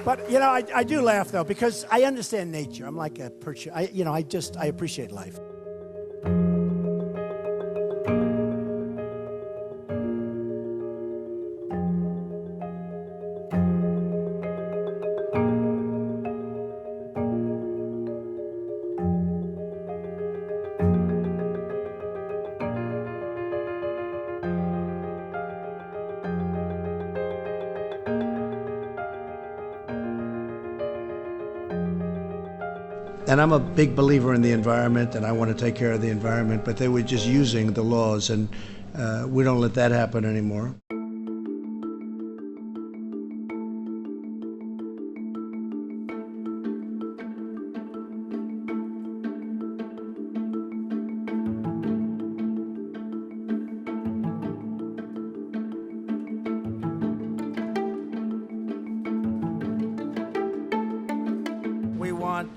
But, you know, I do laugh, though, because I understand nature. I'm like a perch. I appreciate life. And I'm a big believer in the environment, and I want to take care of the environment, but they were just using the laws, and we don't let that happen anymore. We want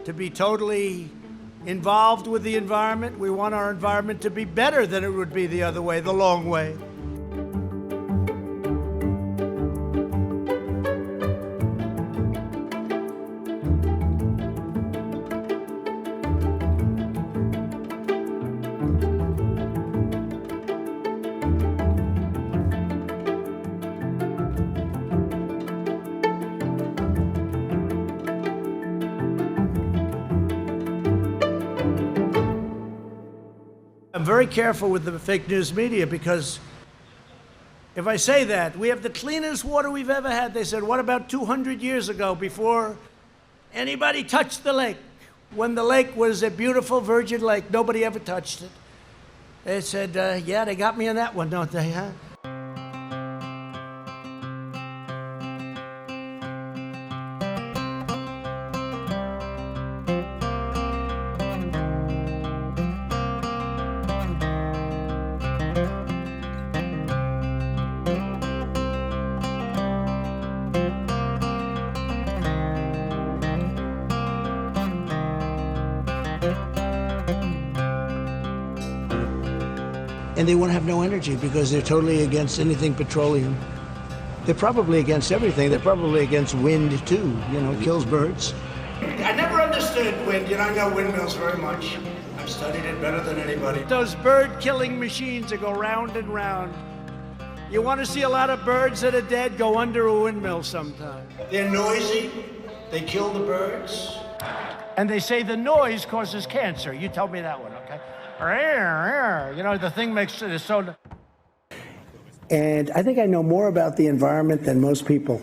to be totally involved with the environment. We want our environment to be better than it would be the other way, the long way. I'm very careful with the fake news media because if I say that, we have the cleanest water we've ever had. They said, what about 200 years ago before anybody touched the lake? When the lake was a beautiful virgin lake, nobody ever touched it. They said, yeah, they got me on that one, don't they, huh? And they want to have no energy because they're totally against anything petroleum. They're probably against everything. They're probably against wind, too. You know, kills birds. I never understood wind. You know, I know windmills very much. I've studied it better than anybody. Those bird-killing machines that go round and round. You want to see a lot of birds that are dead? Go under a windmill sometime. They're noisy. They kill the birds. And they say the noise causes cancer. You tell me that one, okay? You know, the thing makes it so... And I think I know more about the environment than most people.